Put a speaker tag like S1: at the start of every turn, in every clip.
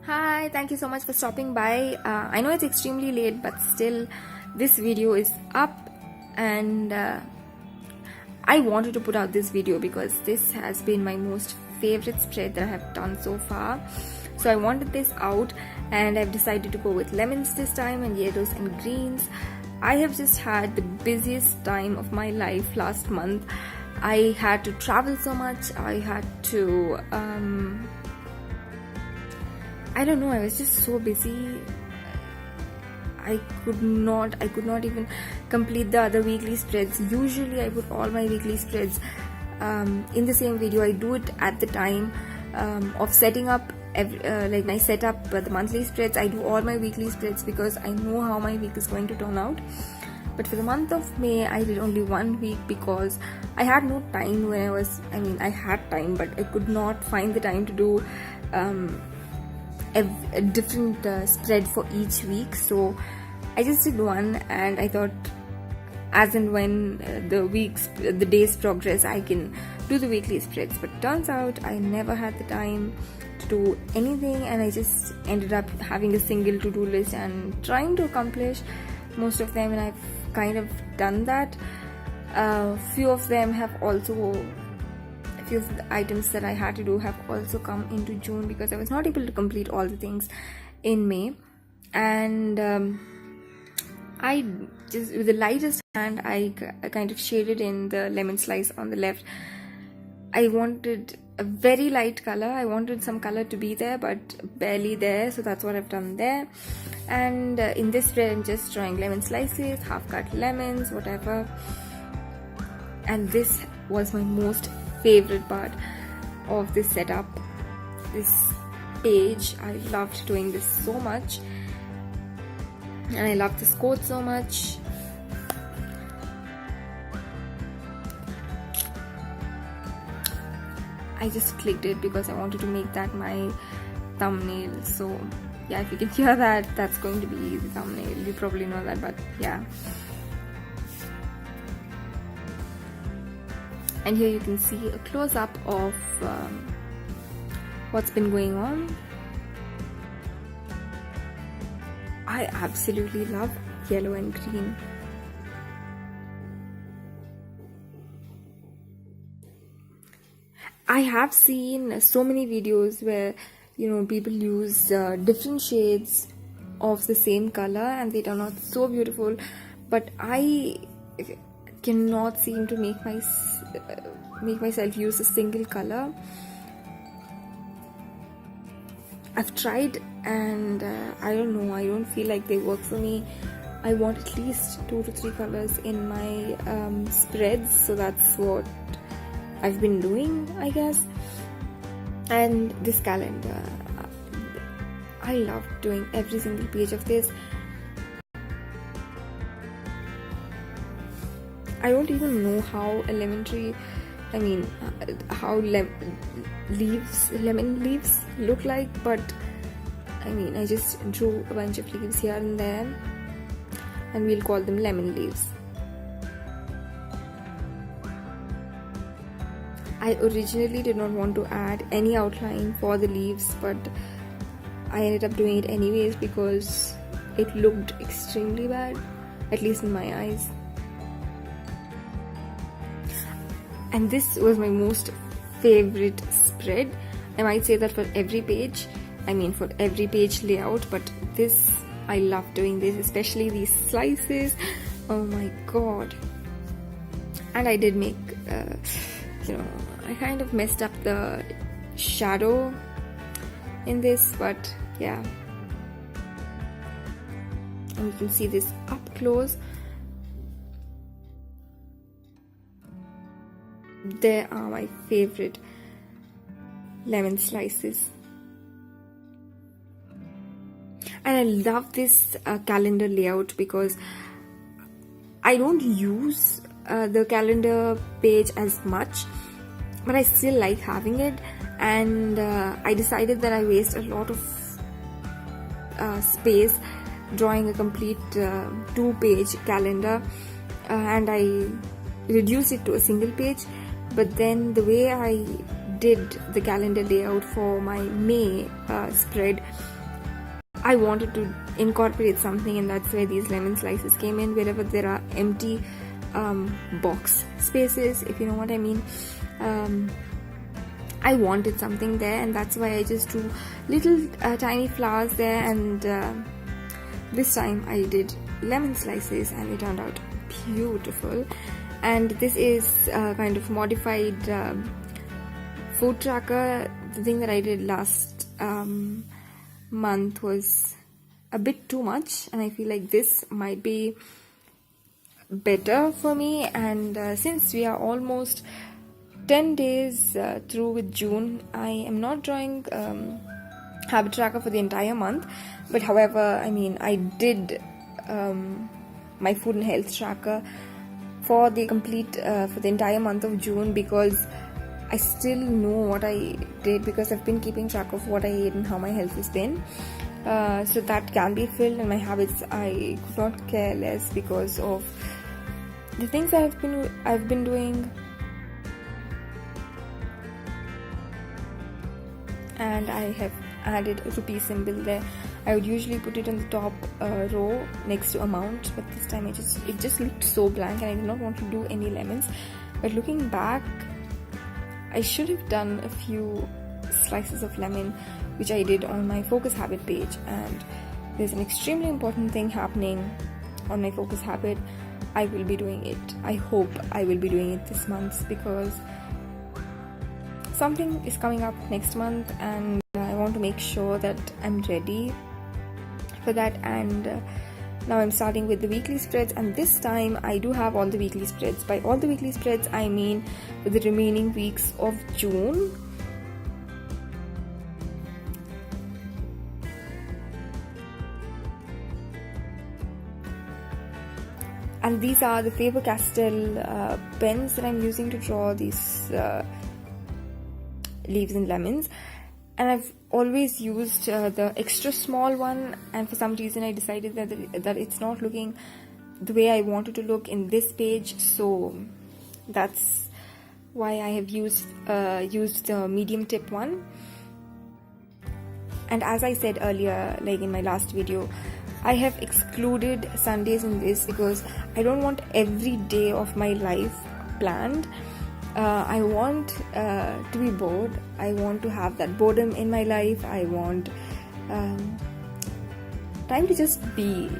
S1: Hi, thank you so much for stopping by. I know it's extremely late, but still, this video is up, and I wanted to put out this video because this has been my most favorite spread that I have done so far. So I wanted this out, and I've decided to go with lemons this time and yellows and greens. I have just had the busiest time of my life last month. I had to travel so much. I had to I don't know, I was just so busy. I could not even complete the other weekly spreads. Usually I put all my weekly spreads in the same video. I do it at the time of setting up like I set up the monthly spreads. I do all my weekly spreads because I know how my week is going to turn out. But for the month of May, I did only 1 week because I had no time I had time, but I could not find the time to do a different spread for each week. So I just did one, and I thought as and when the days progress, I can do the weekly spreads. But turns out I never had the time to do anything, and I just ended up having a single to-do list and trying to accomplish most of them, and I've kind of done that. Few of them have also few of the items that I had to do have also come into June because I was not able to complete all the things in May. And I just, with the lightest hand, I kind of shaded in the lemon slice on the left. I wanted a very light color. I wanted some color to be there, but barely there, so that's what I've done there. And in this spread, I'm just drawing lemon slices, half cut lemons, whatever. And this was my most favorite part of this setup, this page. I loved doing this so much, and I love this quote so much. I just clicked it because I wanted to make that my thumbnail. So yeah, if you can hear that, that's going to be the thumbnail. You probably know that, but yeah. And here you can see a close-up of what's been going on. I absolutely love yellow and green. I have seen so many videos where people use different shades of the same color and they turn out so beautiful, but I cannot seem to make myself use a single color. I've tried, and I don't know, I don't feel like they work for me. I want at least 2 to 3 colors in my spreads, so that's what I've been doing, I guess. And this calendar, I love doing every single page of this. I don't even know how a lemon tree, how lemon leaves look like, but I just drew a bunch of leaves here and there, and we'll call them lemon leaves. I originally did not want to add any outline for the leaves, but I ended up doing it anyways because it looked extremely bad, at least in my eyes. And this was my most favorite spread. I might say that for every page, for every page layout, but this, I love doing this, especially these slices. Oh my god. And I did make, I kind of messed up the shadow in this, but yeah. And you can see this up close. There are my favorite lemon slices, and I love this calendar layout because I don't use the calendar page as much, but I still like having it. And I decided that I waste a lot of space drawing a complete 2-page calendar, and I reduced it to a single page. But then the way I did the calendar layout for my May spread, I wanted to incorporate something, and that's where these lemon slices came in. Wherever there are empty box spaces, if you know what I mean, I wanted something there, and that's why I just drew little tiny flowers there. And this time I did lemon slices, and it turned out beautiful. And this is kind of modified food tracker. The thing that I did last month was a bit too much, and I feel like this might be better for me. And since we are almost 10 days through with June, I am not drawing habit tracker for the entire month, but however, I mean, I did my food and health tracker for the for the entire month of June, because I still know what I did, because I've been keeping track of what I ate and how my health has been. So that can be filled, and my habits, I could not care less because of the things I've been doing. And I have added a rupee symbol there. I would usually put it on the top row next to amount, but this time it just looked so blank, and I did not want to do any lemons. But looking back, I should have done a few slices of lemon, which I did on my focus habit page. And there's an extremely important thing happening on my focus habit. I will be doing it. I hope I will be doing it this month, because something is coming up next month, and I want to make sure that I'm ready for that. And now I'm starting with the weekly spreads, and this time I do have all the weekly spreads. By all the weekly spreads, I mean for the remaining weeks of June. And these are the Faber-Castell pens that I'm using to draw these leaves and lemons. And I've always used the extra small one, and for some reason I decided that it's not looking the way I wanted to look in this page, so that's why I have used the medium tip one. And as I said earlier, like in my last video, I have excluded Sundays in this because I don't want every day of my life planned. I want to be bored. I want to have that boredom in my life. I want time to just be,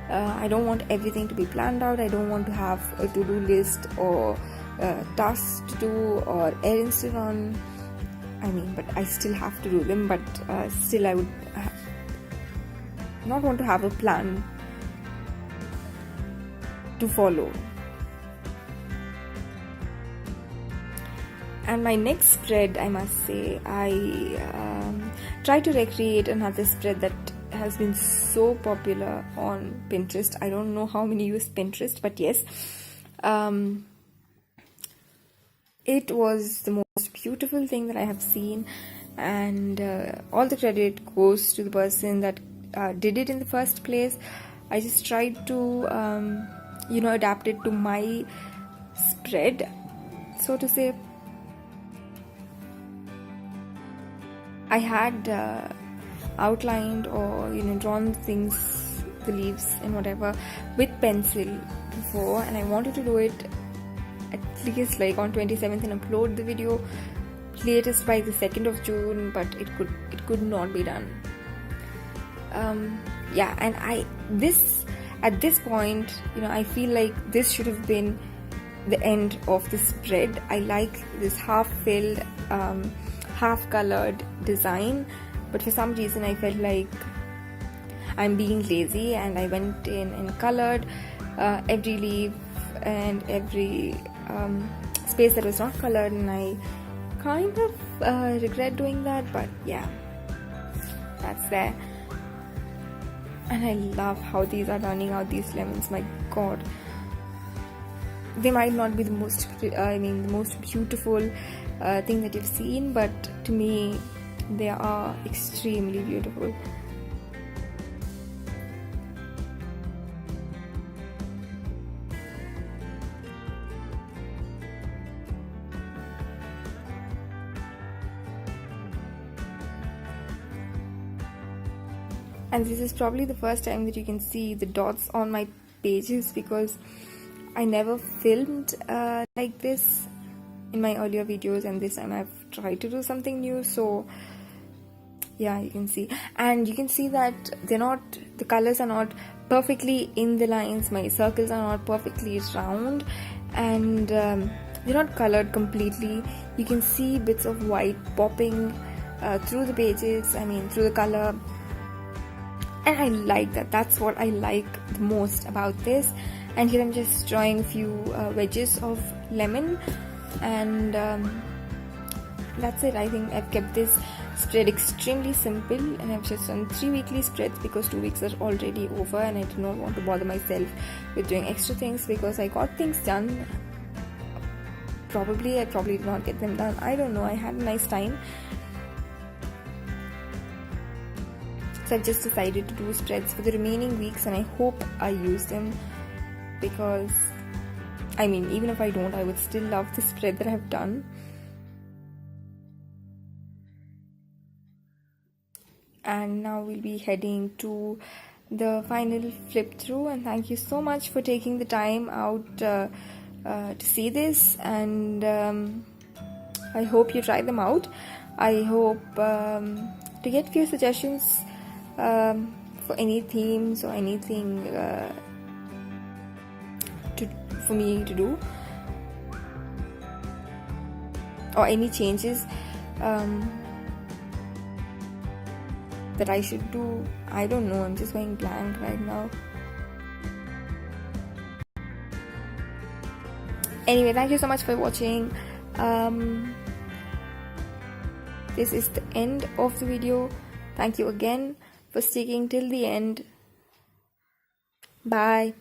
S1: I don't want everything to be planned out. I don't want to have a to-do list or tasks to do or errands to run. I mean, but I still have to do them, but still I would not want to have a plan to follow. And my next spread, I must say, I tried to recreate another spread that has been so popular on Pinterest. I don't know how many use Pinterest, but yes. It was the most beautiful thing that I have seen, and all the credit goes to the person that did it in the first place. I just tried to, adapt it to my spread, so to say. I had outlined or drawn things, the leaves and whatever, with pencil before, and I wanted to do it at least like on 27th and upload the video latest by the 2nd of June, but it could not be done. And at this point, I feel like this should have been the end of the spread. I like this half-filled, half-colored design, but for some reason I felt like I'm being lazy, and I went in and colored every leaf and every space that was not colored, and I kind of regret doing that, but yeah, that's there. And I love how these are turning out, these lemons. My god, they might not be the most beautiful thing that you've seen, but to me they are extremely beautiful. And this is probably the first time that you can see the dots on my pages, because I never filmed like this in my earlier videos, and this time I've tried to do something new. So yeah, you can see, and you can see that the colors are not perfectly in the lines, my circles are not perfectly round, and they're not colored completely. You can see bits of white popping through the pages, through the color, and I like that. That's what I like the most about this. And here I'm just drawing a few wedges of lemon, and that's it. I think I've kept this spread extremely simple, and I've just done 3 weekly spreads because 2 weeks are already over, and I did not want to bother myself with doing extra things because I got things done. I probably did not get them done, I don't know. I had a nice time, so I've just decided to do spreads for the remaining weeks, and I hope I use them, because even if I don't, I would still love the spread that I've done. And now we'll be heading to the final flip through, and thank you so much for taking the time out to see this, and I hope you try them out. I hope to get few suggestions for any themes or anything for me to do, or any changes that I should do. I don't know, I'm just going blank right now. Anyway, thank you so much for watching. This is the end of the video. Thank you again for sticking till the end. Bye.